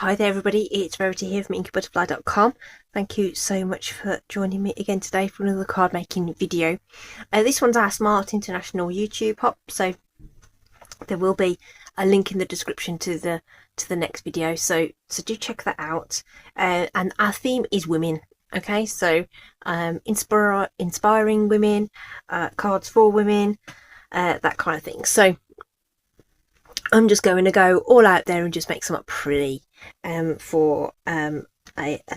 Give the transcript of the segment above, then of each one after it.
Hi there everybody, it's Verity here from inkybutterfly.com. Thank you so much for joining me again today for another card making video. This one's our Smart International YouTube hop, so there will be a link in the description to the next video, so do check that out. And our theme is women, okay, so inspiring women, cards for women, that kind of thing. So I'm just going to go all out there and just make some up pretty for a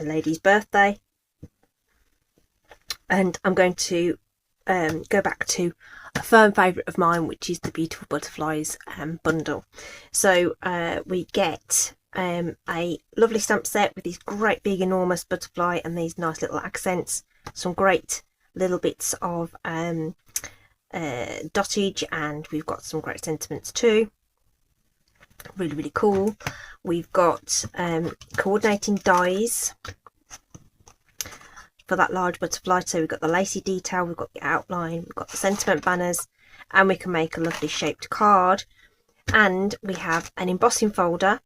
lady's birthday. And I'm going to go back to a firm favourite of mine, which is the Beautiful Butterflies bundle. So we get a lovely stamp set with these great big enormous butterfly and these nice little accents, some great little bits of dottage, and we've got some great sentiments too. Really cool. We've got coordinating dies for that large butterfly, so we've got the lacy detail, we've got the outline, we've got the sentiment banners, and we can make a lovely shaped card. And we have an embossing folder,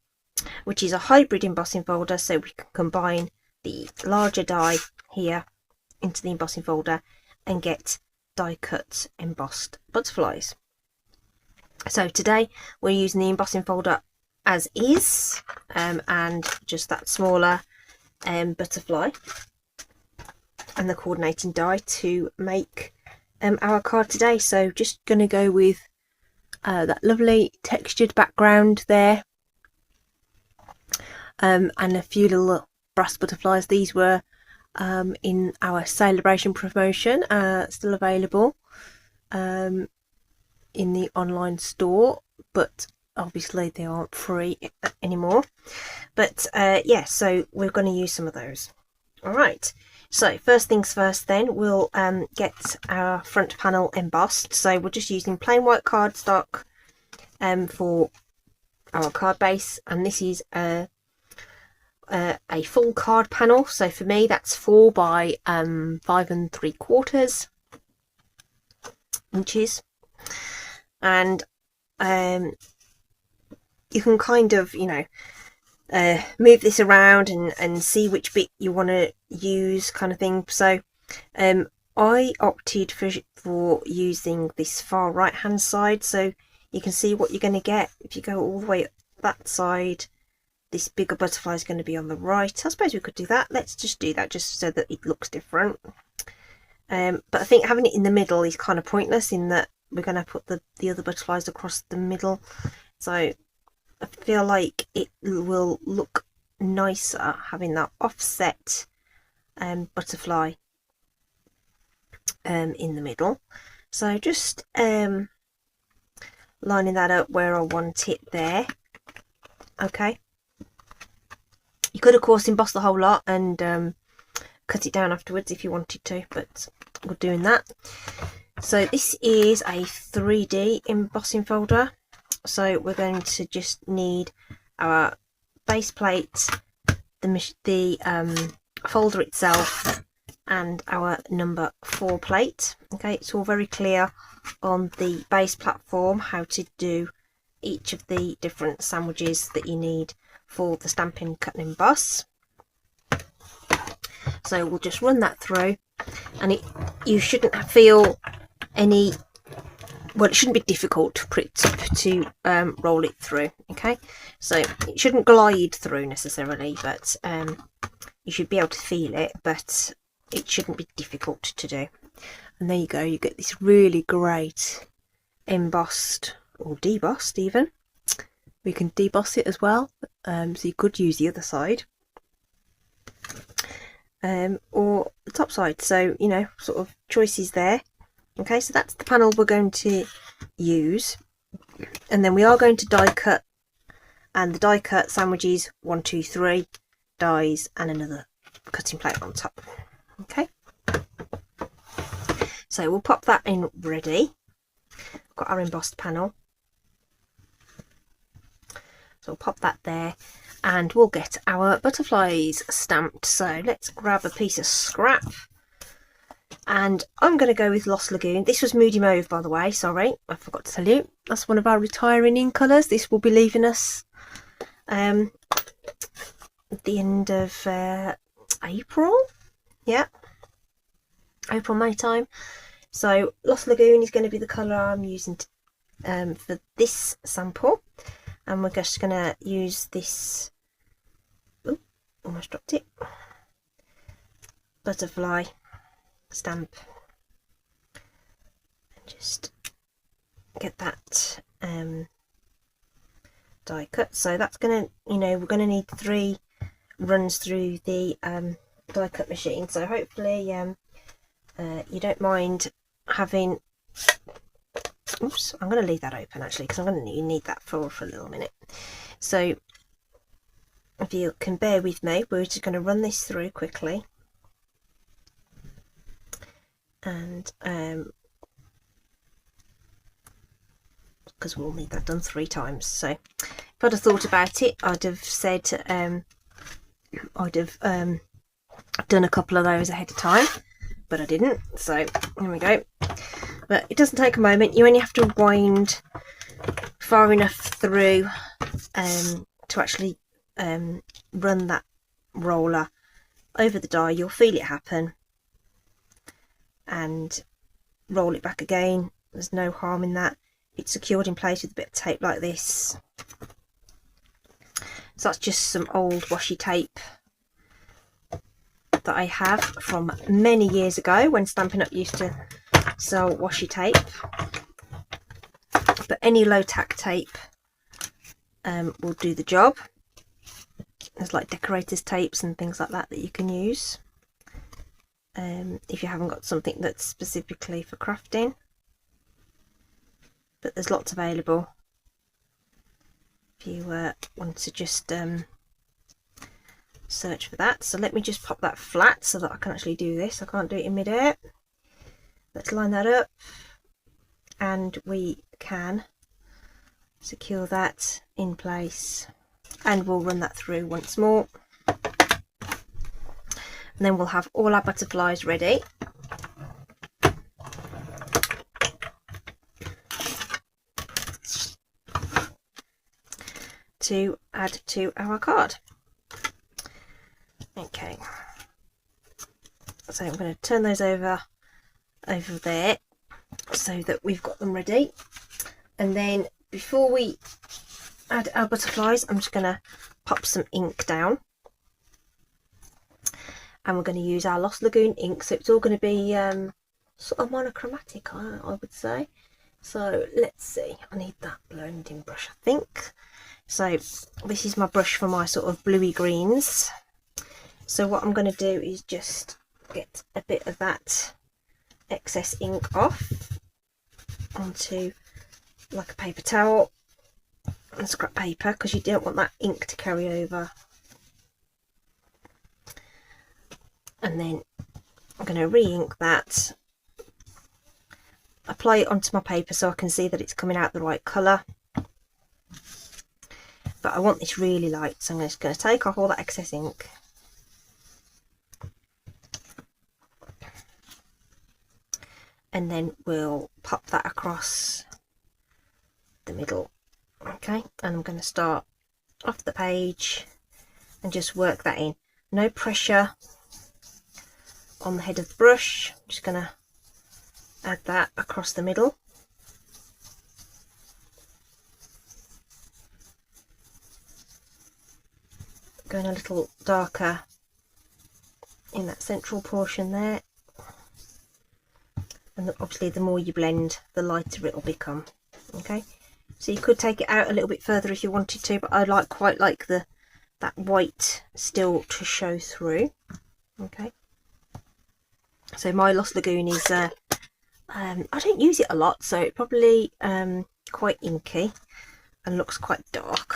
which is a hybrid embossing folder, so we can combine the larger die here into the embossing folder and get die cut embossed butterflies. So today we're using the embossing folder as is, and just that smaller butterfly and the coordinating die to make our card today. So just going to go with that lovely textured background there, and a few little brass butterflies. These were in our celebration promotion, still available in the online store, but obviously they aren't free anymore. But yeah, so we're going to use some of those. All right, so first things first, then we'll get our front panel embossed. So we're just using plain white cardstock for our card base, and this is a full card panel. So for me that's 4 by 5 3/4 inches. And you can kind of, you know, move this around and see which bit you want to use, kind of thing. So I opted for using this far right hand side, so you can see what you're going to get. If you go all the way up that side, this bigger butterfly is going to be on the right. I suppose we could do that. Let's just do that just so that it looks different. But I think having it in the middle is kind of pointless, in that we're going to put the other butterflies across the middle. So I feel like it will look nicer having that offset butterfly in the middle. So just lining that up where I want it there. Okay. You could of course emboss the whole lot and cut it down afterwards if you wanted to, but we're doing that. So this is a 3D embossing folder, so we're going to just need our base plate, the folder itself, and our number 4 plate. Okay, it's all very clear on the base platform how to do each of the different sandwiches that you need for the Stampin' Cut and Emboss. So we'll just run that through, and you shouldn't feel any, well, it shouldn't be difficult for it to roll it through. Okay, so it shouldn't glide through necessarily, but you should be able to feel it, but it shouldn't be difficult to do. And there you go, you get this really great embossed, or debossed even. We can deboss it as well, so you could use the other side or the top side, so you know, sort of choices there. Okay, so that's the panel we're going to use, and then we are going to die cut, and the die cut sandwiches 1 2 3 dies and another cutting plate on top. Okay, so we'll pop that in ready. We've got our embossed panel, so we'll pop that there, and we'll get our butterflies stamped. So let's grab a piece of scrap, and I'm going to go with Lost Lagoon. This was Moody Mauve, by the way, sorry, I forgot to tell you. That's one of our retiring in colours. This will be leaving us at the end of April. Yeah, April, May time. So Lost Lagoon is going to be the colour I'm using for this sample, and we're just going to use this, almost dropped it, butterfly stamp, and just get that die cut. So that's going to, we're going to need 3 runs through the die cut machine, so hopefully you don't mind having, oops, I'm going to leave that open actually, because I'm going to need that for a little minute. So if you can bear with me, we're just going to run this through quickly, and because we'll need that done 3 times. So if I'd have thought about it, I'd have said I'd have done a couple of those ahead of time, but I didn't. So here we go. But it doesn't take a moment. You only have to wind far enough through to actually run that roller over the die. You'll feel it happen, and roll it back again. There's no harm in that. It's secured in place with a bit of tape like this. So that's just some old washi tape that I have from many years ago when Stampin' Up used to sell washi tape. But any low tack tape will do the job. There's like decorators tapes and things like that you can use if you haven't got something that's specifically for crafting. But there's lots available if you want to just search for that. So let me just pop that flat so that I can actually do this. I can't do it in mid-air. Let's line that up, and we can secure that in place, and we'll run that through once more, and then we'll have all our butterflies ready. To add to our card. Okay, so I'm going to turn those over there so that we've got them ready, and then before we add our butterflies, I'm just going to pop some ink down, and we're going to use our Lost Lagoon ink, so it's all going to be sort of monochromatic, I would say. So let's see, I need that blending brush, I think. So this is my brush for my sort of bluey greens. So what I'm going to do is just get a bit of that excess ink off onto like a paper towel and scrap paper, because you don't want that ink to carry over. And then I'm going to re-ink that, apply it onto my paper so I can see that it's coming out the right colour. But I want this really light, so I'm just going to take off all that excess ink. And then we'll pop that across the middle. Okay, and I'm going to start off the page and just work that in. No pressure on the head of the brush. I'm just going to add that across the middle. Going a little darker in that central portion there, and obviously the more you blend, the lighter it will become. Okay, so you could take it out a little bit further if you wanted to, but I quite like that white still to show through. Okay, so my Lost Lagoon is I don't use it a lot, so it's probably quite inky and looks quite dark.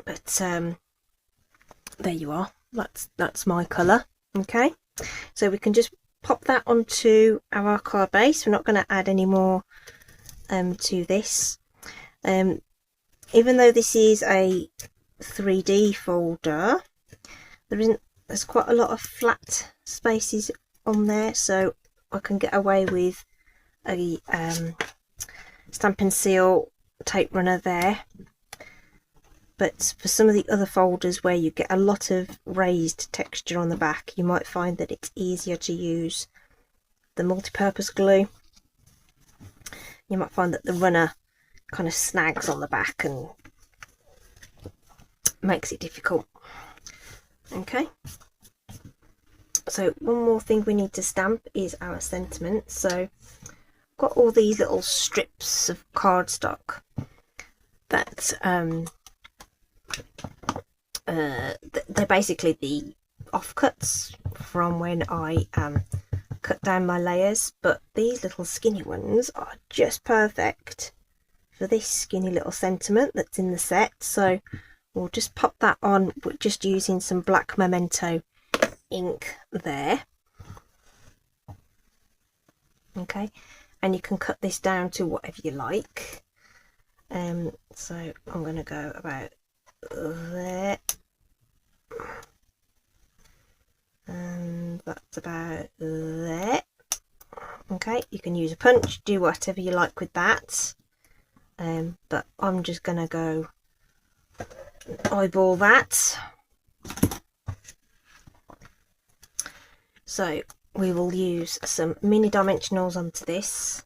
But there you are, that's my colour. Okay, so we can just pop that onto our card base. We're not going to add any more to this. Even though this is a 3D folder, there's quite a lot of flat spaces on there, so I can get away with a Stampin' Seal tape runner there. but for some of the other folders where you get a lot of raised texture on the back, you might find that it's easier to use the multi-purpose glue. You might find that the runner kind of snags on the back and makes it difficult. Okay, so one more thing we need to stamp is our sentiment. So I've got all these little strips of cardstock that they're basically the offcuts from when I cut down my layers, but these little skinny ones are just perfect for this skinny little sentiment that's in the set. So we'll just pop that on, just using some black Memento ink there. Okay, and you can cut this down to whatever you like. So I'm going to go about there, and that's about there. Okay, you can use a punch, do whatever you like with that, but I'm just going to go eyeball that. So we will use some mini dimensionals onto this.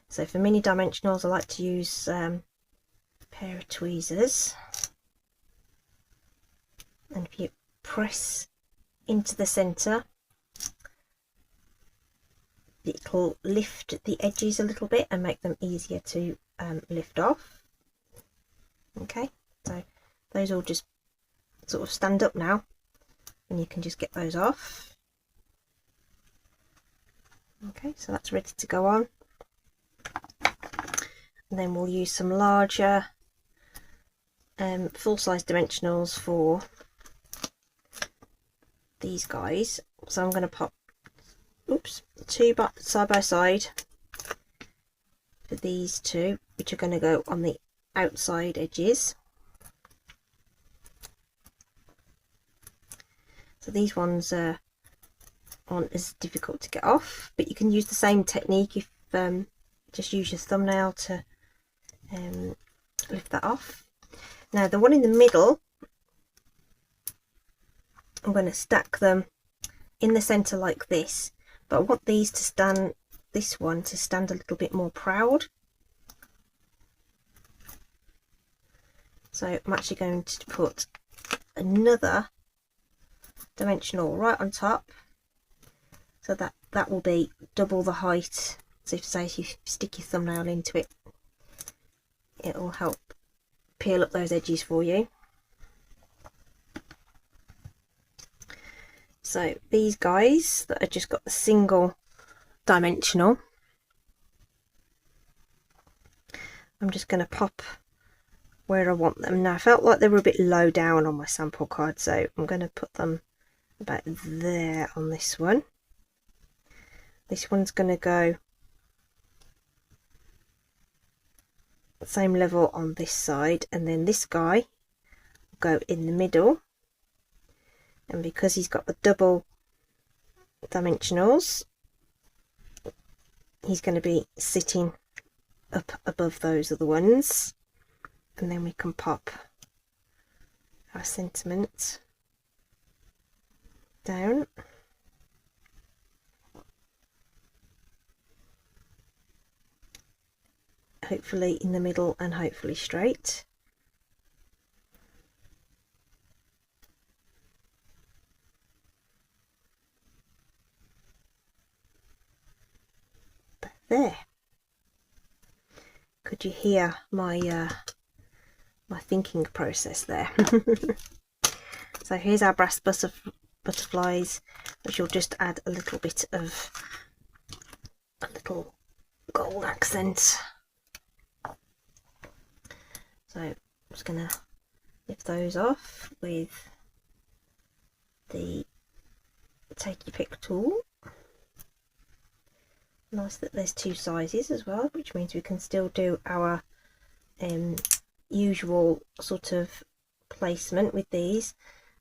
So for mini dimensionals, I like to use a pair of tweezers, and if you press into the centre, it'll lift the edges a little bit and make them easier to lift off. Okay, so those all just sort of stand up now, and you can just get those off. Okay, so that's ready to go on. And then we'll use some larger full-size dimensionals for these guys. So I'm going to pop two side by side for these two, which are going to go on the outside edges. So these ones aren't as difficult to get off, but you can use the same technique if just use your thumbnail to lift that off. Now the one in the middle, I'm going to stack them in the centre like this, but I want these to stand, this one to stand a little bit more proud. So I'm actually going to put another dimensional right on top, so that will be double the height. So if you stick your thumbnail into it, it will help peel up those edges for you. So these guys that have just got the single dimensional, I'm just going to pop where I want them. Now I felt like they were a bit low down on my sample card, so I'm going to put them about there on this one. This one's going to go the same level on this side, and then this guy will go in the middle, and because he's got the double dimensionals, he's going to be sitting up above those other ones, and then we can pop our sentiment down. Hopefully in the middle and hopefully straight. But there. Could you hear my my thinking process there? So here's our brass butterflies, which will just add a little bit of a little gold accent. So I'm just going to lift those off with the take your pick tool. Nice that there's two sizes as well, which means we can still do our usual sort of placement with these,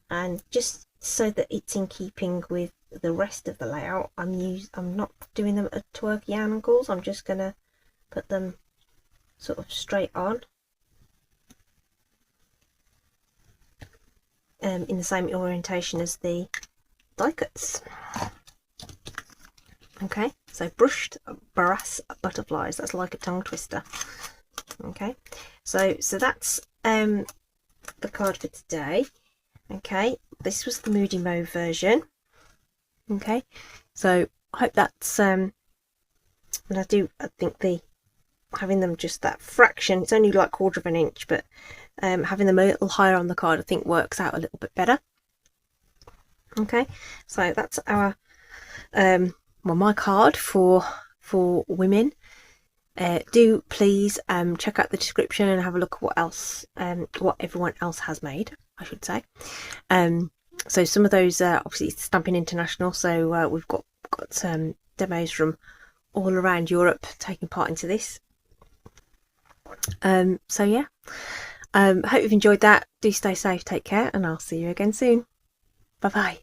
and just so that it's in keeping with the rest of the layout, I'm not doing them at twerky angles. I'm just going to put them sort of straight on. in the same orientation as the die cuts. Okay, so brushed brass butterflies. That's like a tongue twister. Okay, so that's the card for today. Okay, this was the Moody Mo version. Okay, so I hope that's and I think having them just that fraction, it's only like 1/4 of an inch, but having them a little higher on the card I think works out a little bit better. Okay, so that's our well, my card for women. Do please check out the description and have a look at what else what everyone else has made, I should say. So some of those obviously it's Stampin' International, so we've got demos from all around Europe taking part into this. So yeah, hope you've enjoyed that. Do stay safe, take care, and I'll see you again soon. Bye bye.